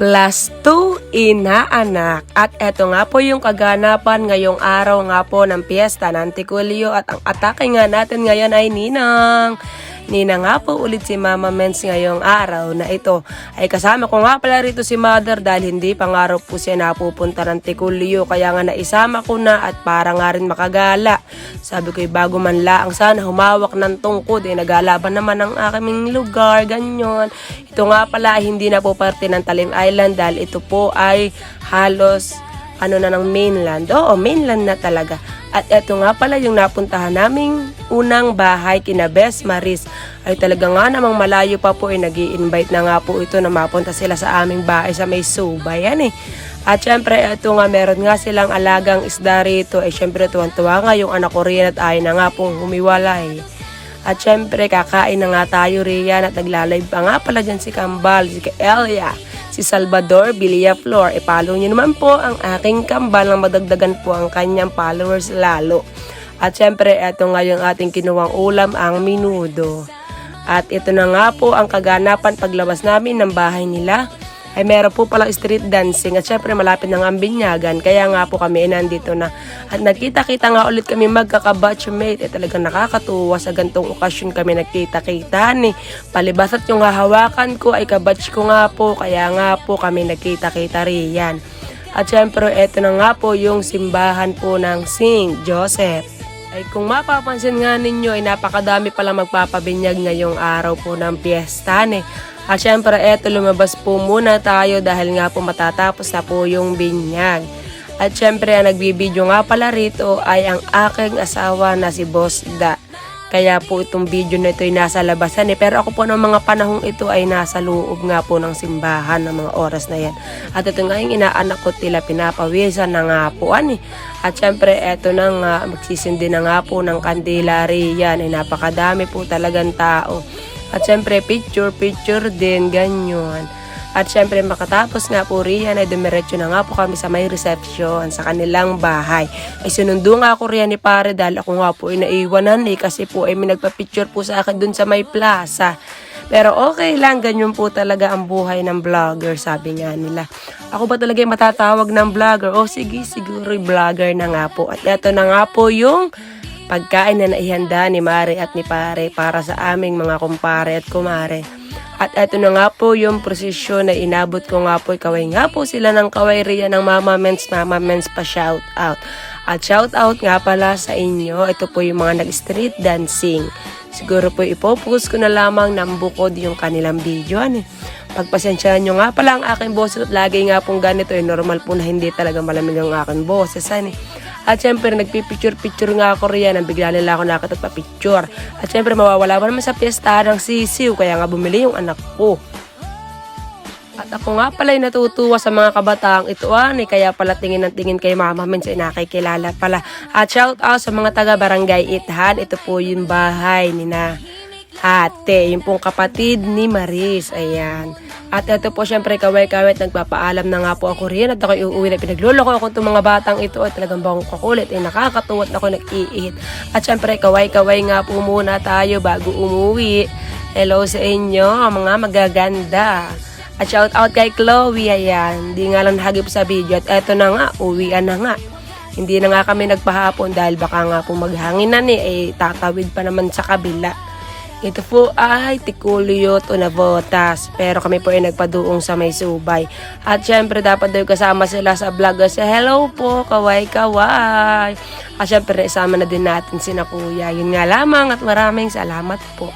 +2 inaanak. At eto nga po yung kaganapan ngayong araw nga po ng piyesta ng Tikulyo. At ang atake nga natin ngayon ay Ninang. Ninang nga po ulit si Mama Mens ngayong araw na ito. Ay kasama ko nga pala rito si Mother dahil hindi pa nga raw po siya napupunta ng Tikulyo. Kaya nga naisama ko na at para nga rin makagala. Sabi ko bago man laang sana humawak ng tungkod. Nagalaban naman ang aming lugar, ganyan. Ito nga pala hindi na po parte ng Talim Island dahil ito po ay halos ng mainland. Oo, mainland na talaga. At ito nga pala yung napuntahan naming unang bahay kina Bes Maris. Ay talaga nga namang malayo pa po nag-i-invite na nga po ito na mapunta sila sa aming bahay sa may Subay. Yan eh. At syempre ito nga meron nga silang alagang isda rito. Ay syempre tuwan-tuwa nga yung anak ko rin at ay na nga pong humiwalay. At syempre kakain na nga tayo riyan at naglalive pa nga pala dyan si Kambal, si Elia, si Salvador Villaflor. Ipollow nyo naman po ang aking Kambal nang madagdagan po ang kanyang followers lalo. At syempre ito nga yung ating kinuwang ulam, ang minudo. At ito na nga po ang kaganapan paglabas namin ng bahay nila. Ay meron po palang street dancing at syempre malapit na ang binyagan. Kaya nga po kami nandito na. At nagkita-kita nga ulit kami magkaka-batchmate. Talagang nakakatuwa sa gantong okasyon kami nagkita-kita ni. Palibas at yung hahawakan ko ay kabatch ko nga po. Kaya nga po kami nagkita-kita riyan. At syempre eto na nga po yung simbahan po ng St. Joseph. Ay kung mapapansin nga ninyo ay napakadami pala magpapabinyag ngayong araw po ng piyesta ni. At syempre eto lumabas po muna tayo dahil nga po matatapos na po yung binyag. At syempre ang nagbibideo nga pala rito ay ang aking asawa na si Boss Da. Kaya po itong video na ito ay nasa labasan pero ako po ng mga panahong ito ay nasa loob nga po ng simbahan ng mga oras na yan. At ito nga yung inaanak ko tila pinapawisan na nga po At syempre eto na nga magsisindi na nga po ng kandila riyan ay napakadami po talagang tao. At syempre picture din ganyan. At syempre makatapos nga po riyan ay dumiretso na nga po kami sa may reception sa kanilang bahay. Ay sinundo nga ako riyan ni pare dahil ako nga po ay naiwanan kasi po ay may nagpa-picture po sa akin dun sa may plaza. Pero okay lang, ganyan po talaga ang buhay ng vlogger, sabi nga nila. Ako ba talaga yung matatawag ng vlogger? O sige, siguro vlogger na nga po. At eto na nga po yung pagkain na naihanda ni Mare at ni Pare para sa aming mga kumpare at kumare. At eto na nga po yung prosesyon na inabot ko nga po. Kaway nga po sila ng kaway riyan ng Mama Mens pa shout out. At shout out nga pala sa inyo. Ito po yung mga nag-street dancing. Siguro po ipopost ko na lamang ng bukod yung kanilang video. Pagpasensyahan nyo nga pala ang aking boses at lagi nga pong ganito. Normal po na hindi talaga malamig ang aking boses. At syempre nagpipicture nga ako riyan. Ang bigla nila ako nakatagpa-picture. At syempre mawawala pa naman sa piyesta ng sisiw. Kaya nga bumili yung anak ko. At ako nga pala ay natutuwa sa mga kabataang ito kaya pala tingin ng tingin kay Mama Mens ay nakikilala pala. At shout out sa mga taga Barangay Ithan. Ito po yung bahay ni na ate, yung pong kapatid ni Maris. Ayan. At ito po syempre kaway-kawit nagpapaalam na nga po ako riyan at ako uuwi na pinagluloko ako itong mga batang ito ay talagang bang kakulit nakakatuwa at ako nag-iihit. At syempre kaway-kaway nga po muna tayo bago umuwi. Hello sa inyo mga magaganda. At shout out kay Chloe, ayan. Hindi nga lang nahagip sa video. At eto na nga, uwian na nga. Hindi na nga kami nagpahapon dahil baka nga po maghangin na tatawid pa naman sa kabila. Ito po ay Tikulyo to Navotas. Pero kami po ay nagpaduong sa may Subay. At syempre dapat daw kasama sila sa vlog. Kasi hello po, kaway-kaway. At syempre isama na din natin sina Kuya. Yun nga lamang at maraming salamat po.